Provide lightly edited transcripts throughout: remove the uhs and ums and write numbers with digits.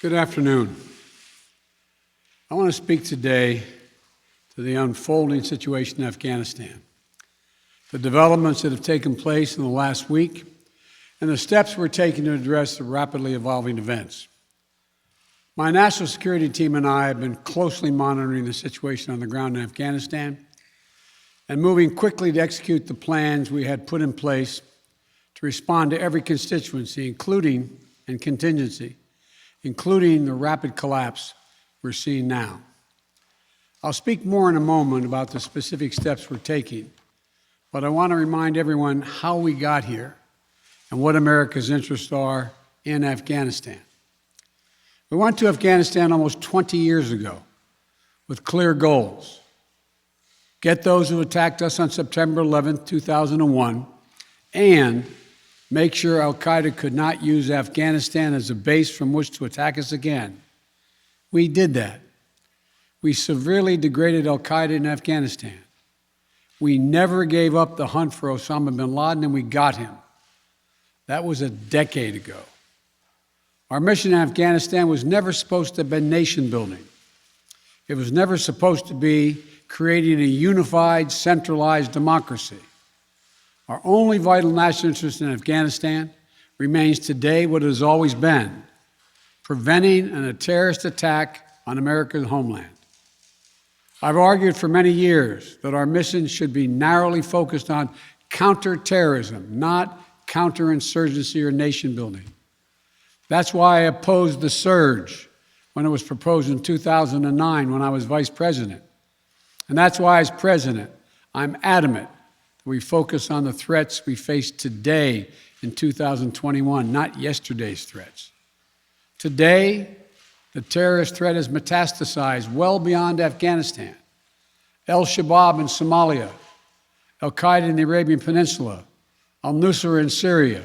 Good afternoon. I want to speak today to the unfolding situation in Afghanistan, the developments that have taken place in the last week, and the steps we're taking to address the rapidly evolving events. My national security team and I have been closely monitoring the situation on the ground in Afghanistan and moving quickly to execute the plans we had put in place to respond to every constituency, including the rapid collapse we're seeing now. I'll speak more in a moment about the specific steps we're taking, but I want to remind everyone how we got here and what America's interests are in Afghanistan. We went to Afghanistan almost 20 years ago with clear goals. Get those who attacked us on September 11, 2001, and make sure al-Qaeda could not use Afghanistan as a base from which to attack us again. We did that. We severely degraded al-Qaeda in Afghanistan. We never gave up the hunt for Osama bin Laden, and we got him. That was a decade ago. Our mission in Afghanistan was never supposed to have been nation building. It was never supposed to be creating a unified, centralized democracy. Our only vital national interest in Afghanistan remains today what it has always been: preventing a terrorist attack on America's homeland. I've argued for many years that our mission should be narrowly focused on counterterrorism, not counterinsurgency or nation building. That's why I opposed the surge when it was proposed in 2009 when I was vice president. And that's why, as president, I'm adamant that we focus on the threats we face today in 2021, not yesterday's threats. Today, the terrorist threat has metastasized well beyond Afghanistan. Al-Shabaab in Somalia, al-Qaeda in the Arabian Peninsula, al-Nusra in Syria,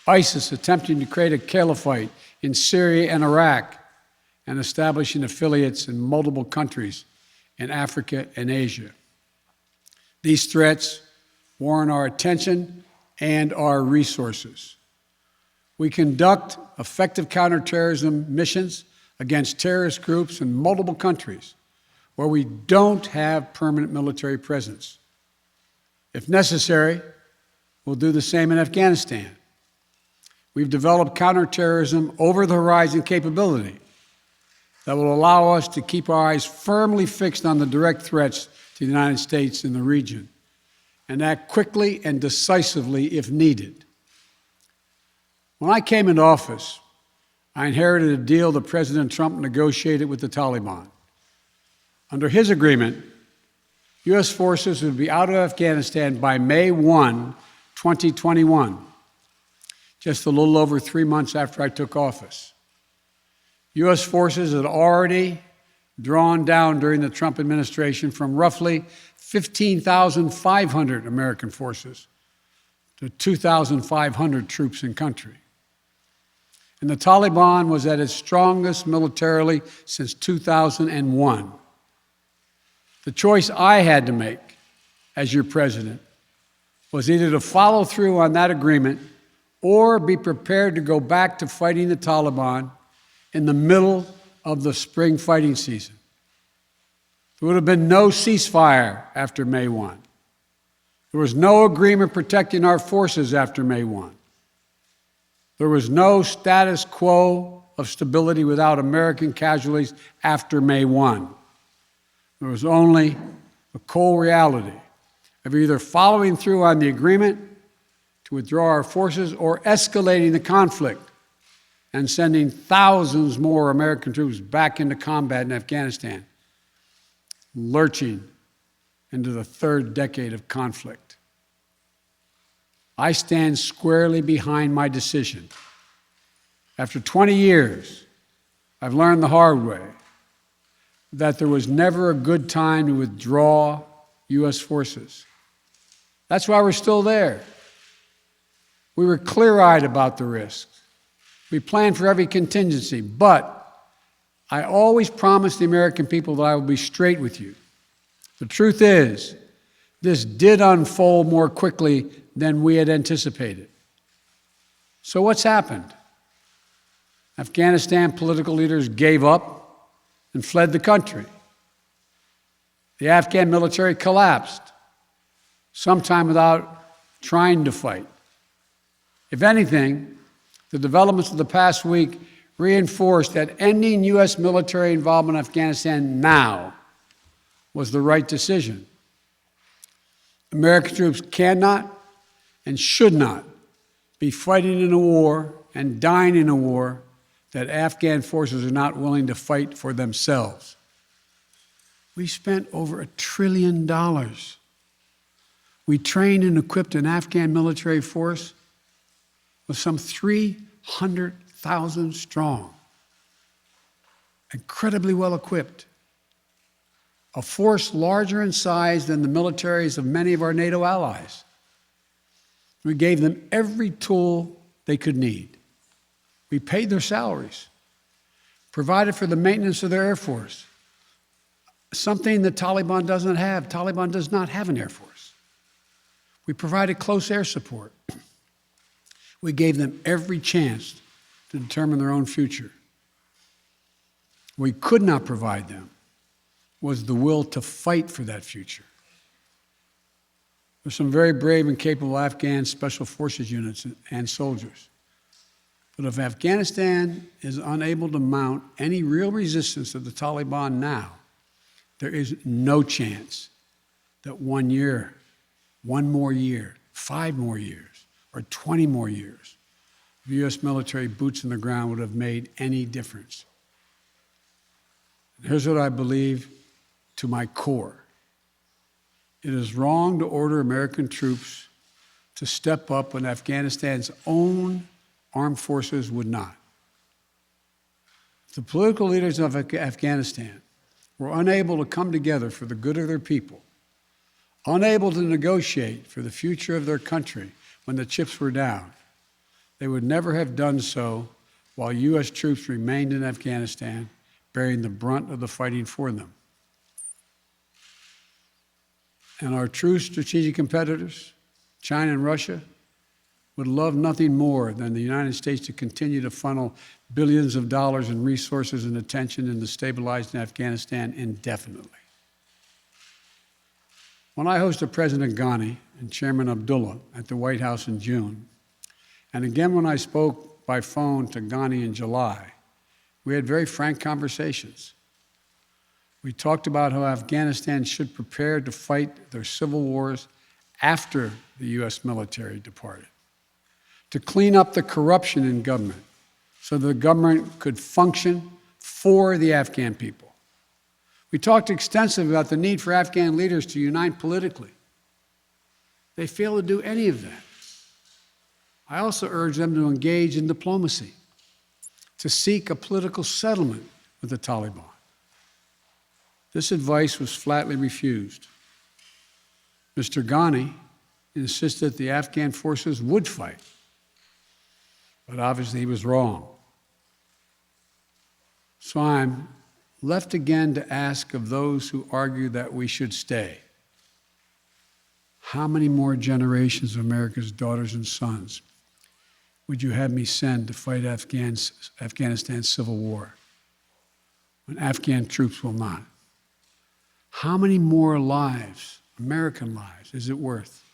ISIS attempting to create a caliphate in Syria and Iraq, and establishing affiliates in multiple countries in Africa and Asia. These threats warrant our attention and our resources. We conduct effective counterterrorism missions against terrorist groups in multiple countries where we don't have permanent military presence. If necessary, we'll do the same in Afghanistan. We've developed counterterrorism over-the-horizon capability that will allow us to keep our eyes firmly fixed on the direct threats to the United States and the region, and act quickly and decisively if needed. When I came into office, I inherited a deal that President Trump negotiated with the Taliban. Under his agreement, U.S. forces would be out of Afghanistan by May 1, 2021, just a little over 3 months after I took office. U.S. forces had already drawn down during the Trump administration from roughly 15,500 American forces to 2,500 troops in country. And the Taliban was at its strongest militarily since 2001. The choice I had to make as your president was either to follow through on that agreement or be prepared to go back to fighting the Taliban in the middle of the spring fighting season. There would have been no ceasefire after May 1. There was no agreement protecting our forces after May 1. There was no status quo of stability without American casualties after May 1. There was only the cold reality of either following through on the agreement to withdraw our forces or escalating the conflict and sending thousands more American troops back into combat in Afghanistan, lurching into the third decade of conflict. I stand squarely behind my decision. After 20 years, I've learned the hard way that there was never a good time to withdraw U.S. forces. That's why we're still there. We were clear-eyed about the risks. We planned for every contingency, but I always promised the American people that I would be straight with you. The truth is, this did unfold more quickly than we had anticipated. So what's happened? Afghanistan political leaders gave up and fled the country. The Afghan military collapsed, sometime without trying to fight. If anything, the developments of the past week reinforced that ending U.S. military involvement in Afghanistan now was the right decision. American troops cannot and should not be fighting in a war and dying in a war that Afghan forces are not willing to fight for themselves. We spent over $1 trillion. We trained and equipped an Afghan military force with some 300,000 strong, incredibly well equipped, a force larger in size than the militaries of many of our NATO allies. We gave them every tool they could need. We paid their salaries, provided for the maintenance of their Air Force, something the Taliban doesn't have. Taliban does not have an Air Force. We provided close air support. We gave them every chance to determine their own future. We could not provide them was the will to fight for that future. There's some very brave and capable Afghan special forces units and soldiers. But if Afghanistan is unable to mount any real resistance to the Taliban now, there is no chance that 1 year, 1 more year, 5 more years, or 20 more years of U.S. military boots on the ground would have made any difference. And here's what I believe to my core. It is wrong to order American troops to step up when Afghanistan's own armed forces would not. The political leaders of Afghanistan were unable to come together for the good of their people, unable to negotiate for the future of their country when the chips were down. They would never have done so while U.S. troops remained in Afghanistan, bearing the brunt of the fighting for them. And our true strategic competitors, China and Russia, would love nothing more than the United States to continue to funnel billions of dollars in resources and attention into stabilizing Afghanistan indefinitely. When I hosted President Ghani and Chairman Abdullah at the White House in June, and again when I spoke by phone to Ghani in July, we had very frank conversations. We talked about how Afghanistan should prepare to fight their civil wars after the U.S. military departed, to clean up the corruption in government so that the government could function for the Afghan people. We talked extensively about the need for Afghan leaders to unite politically. They failed to do any of that. I also urged them to engage in diplomacy, to seek a political settlement with the Taliban. This advice was flatly refused. Mr. Ghani insisted the Afghan forces would fight, but obviously he was wrong. So I'm left again to ask of those who argue that we should stay, how many more generations of America's daughters and sons would you have me send to fight Afghanistan's civil war when Afghan troops will not? How many more lives, American lives, is it worth?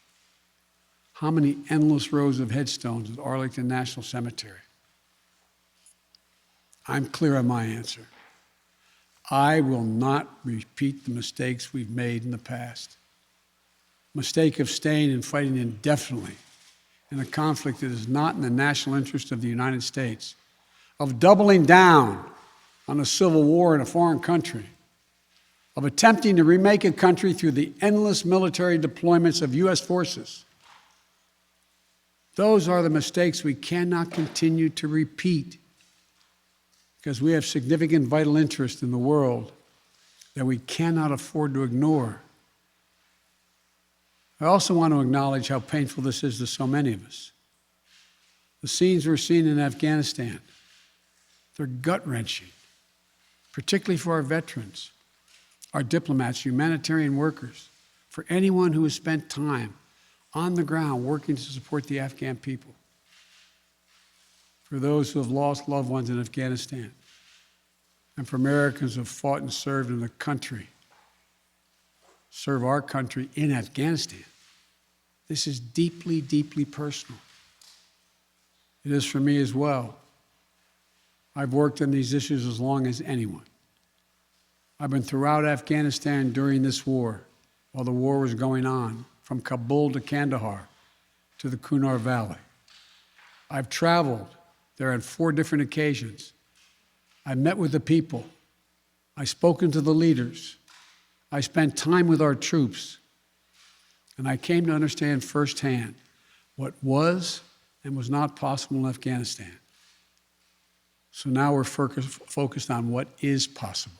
How many endless rows of headstones at Arlington National Cemetery? I'm clear on my answer. I will not repeat the mistakes we've made in the past. Mistake of staying and fighting indefinitely in a conflict that is not in the national interest of the United States, of doubling down on a civil war in a foreign country, of attempting to remake a country through the endless military deployments of U.S. forces. Those are the mistakes we cannot continue to repeat because we have significant vital interest in the world that we cannot afford to ignore. I also want to acknowledge how painful this is to so many of us. The scenes we're seeing in Afghanistan, they're gut-wrenching, particularly for our veterans, our diplomats, humanitarian workers, for anyone who has spent time on the ground working to support the Afghan people. for those who have lost loved ones in Afghanistan, and for Americans who have fought and served in the country, serve our country in Afghanistan. This is deeply, deeply personal. It is for me as well. I've worked on these issues as long as anyone. I've been throughout Afghanistan during this war, while the war was going on, from Kabul to Kandahar to the Kunar Valley. I've traveled there on 4 different occasions. I met with the people. I've spoken to the leaders. I spent time with our troops. And I came to understand firsthand what was and was not possible in Afghanistan. So now we're focused on what is possible.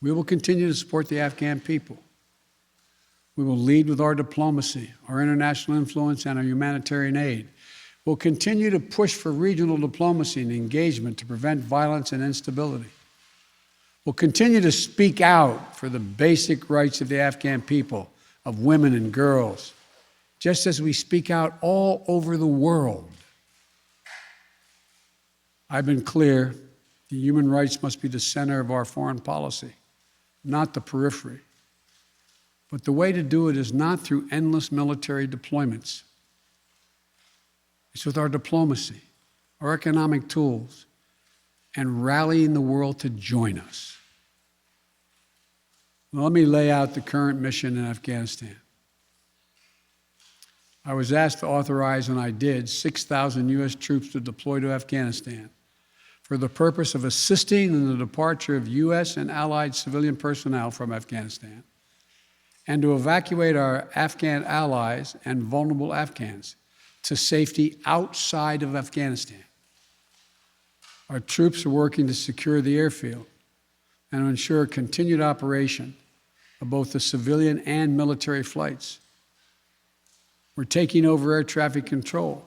We will continue to support the Afghan people. We will lead with our diplomacy, our international influence, and our humanitarian aid. We'll continue to push for regional diplomacy and engagement to prevent violence and instability. We'll continue to speak out for the basic rights of the Afghan people, of women and girls, just as we speak out all over the world. I've been clear, the human rights must be the center of our foreign policy, not the periphery. But the way to do it is not through endless military deployments. It's with our diplomacy, our economic tools, and rallying the world to join us. Now, let me lay out the current mission in Afghanistan. I was asked to authorize, and I did, 6,000 U.S. troops to deploy to Afghanistan for the purpose of assisting in the departure of U.S. and allied civilian personnel from Afghanistan, and to evacuate our Afghan allies and vulnerable Afghans to safety outside of Afghanistan. Our troops are working to secure the airfield and to ensure continued operation of both the civilian and military flights. We're taking over air traffic control.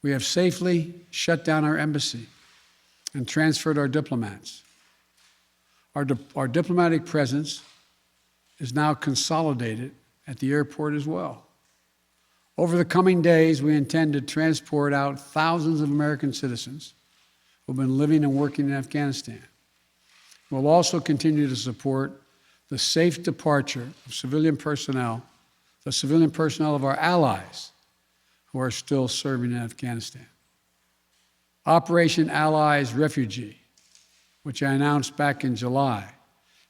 We have safely shut down our embassy and transferred our diplomats. Our diplomatic presence is now consolidated at the airport as well. Over the coming days, we intend to transport out thousands of American citizens who have been living and working in Afghanistan. We'll also continue to support the safe departure of civilian personnel, the civilian personnel of our allies who are still serving in Afghanistan. Operation Allies Refugee, which I announced back in July,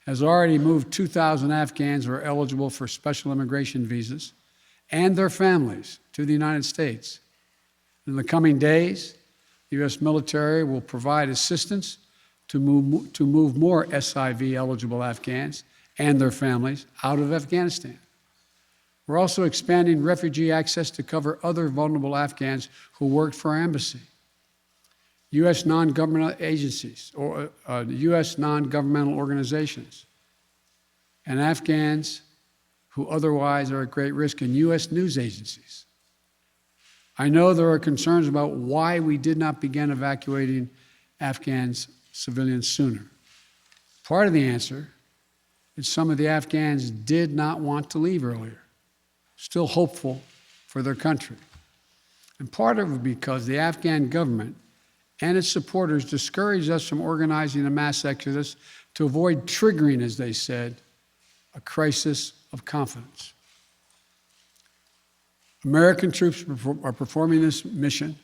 has already moved 2,000 Afghans who are eligible for special immigration visas and their families to the United States. In the coming days, the U.S. military will provide assistance to move more SIV-eligible Afghans and their families out of Afghanistan. We're also expanding refugee access to cover other vulnerable Afghans who worked for our embassy. U.S. non-governmental agencies, or U.S. non-governmental organizations, and Afghans who otherwise are at great risk, and U.S. news agencies. I know there are concerns about why we did not begin evacuating Afghans civilians sooner. Part of the answer is some of the Afghans did not want to leave earlier, still hopeful for their country. And part of it because the Afghan government and its supporters discouraged us from organizing a mass exodus to avoid triggering, as they said, a crisis of confidence. American troops are performing this mission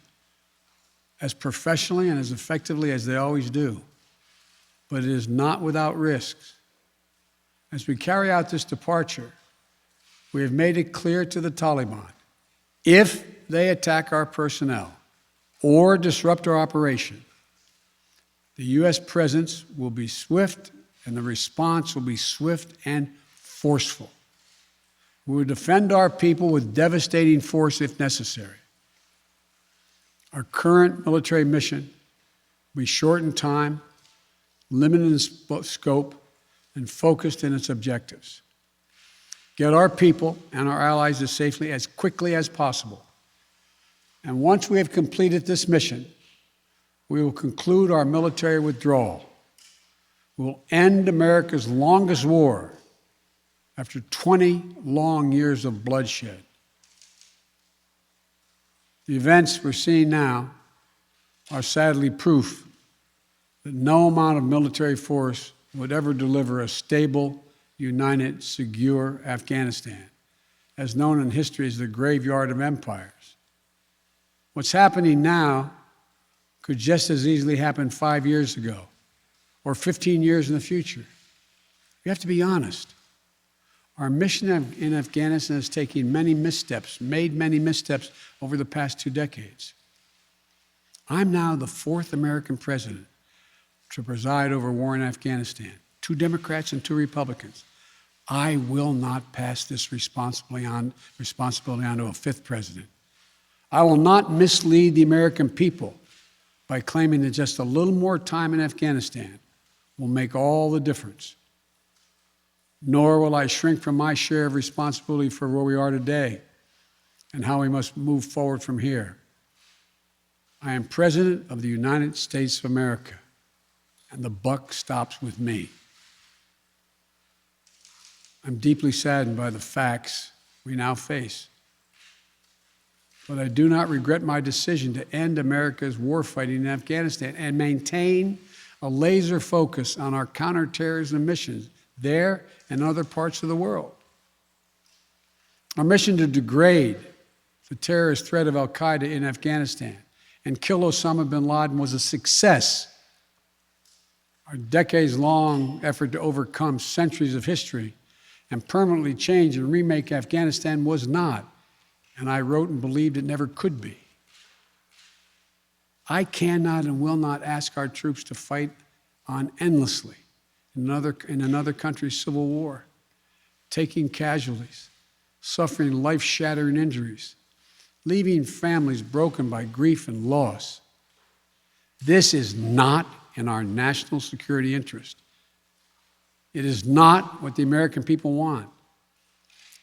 as professionally and as effectively as they always do, but it is not without risks. As we carry out this departure, we have made it clear to the Taliban, if they attack our personnel or disrupt our operation, the U.S. presence will be swift and the response will be swift and forceful. We will defend our people with devastating force if necessary. Our current military mission will be short in time, limited in scope, and focused in its objectives. Get our people and our allies as safely as quickly as possible. And once we have completed this mission, we will conclude our military withdrawal. We will end America's longest war after 20 long years of bloodshed. The events we're seeing now are sadly proof that no amount of military force would ever deliver a stable, united, secure Afghanistan, as known in history as the graveyard of empires. What's happening now could just as easily happen 5 years ago or 15 years in the future. You have to be honest. Our mission in Afghanistan is taking many missteps, made many missteps over the past 2 decades. I'm now the 4th American president to preside over war in Afghanistan, 2 Democrats and 2 Republicans. I will not pass this responsibility on to a 5th president. I will not mislead the American people by claiming that just a little more time in Afghanistan will make all the difference. Nor will I shrink from my share of responsibility for where we are today and how we must move forward from here. I am President of the United States of America, and the buck stops with me. I'm deeply saddened by the facts we now face, but I do not regret my decision to end America's warfighting in Afghanistan and maintain a laser focus on our counterterrorism missions there and other parts of the world. Our mission to degrade the terrorist threat of al-Qaeda in Afghanistan and kill Osama bin Laden was a success. Our decades-long effort to overcome centuries of history and permanently change and remake Afghanistan was not, and I wrote and believed it never could be. I cannot and will not ask our troops to fight on endlessly in another country's civil war, taking casualties, suffering life-shattering injuries, leaving families broken by grief and loss. This is not in our national security interest. It is not what the American people want.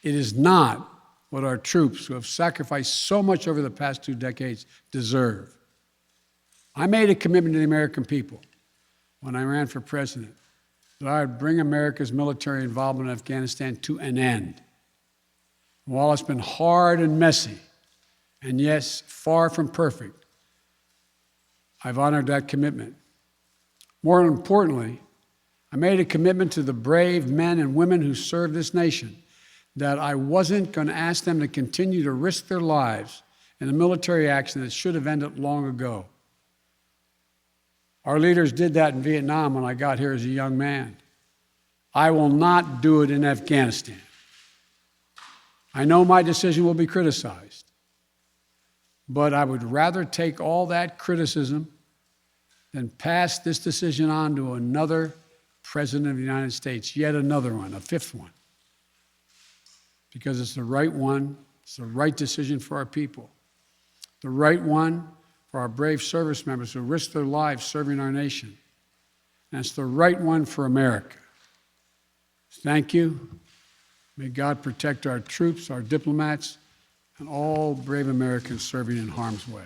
It is not what our troops, who have sacrificed so much over the past 2 decades, deserve. I made a commitment to the American people when I ran for president that I would bring America's military involvement in Afghanistan to an end. While it's been hard and messy, and yes, far from perfect, I've honored that commitment. More importantly, I made a commitment to the brave men and women who serve this nation that I wasn't going to ask them to continue to risk their lives in a military action that should have ended long ago. Our leaders did that in Vietnam when I got here as a young man. I will not do it in Afghanistan. I know my decision will be criticized, but I would rather take all that criticism than pass this decision on to another president of the United States, yet another one, a 5th one, because it's the right one, it's the right decision for our people, the right one for our brave service members who risk their lives serving our nation, and it's the right one for America. Thank you. May God protect our troops, our diplomats, and all brave Americans serving in harm's way.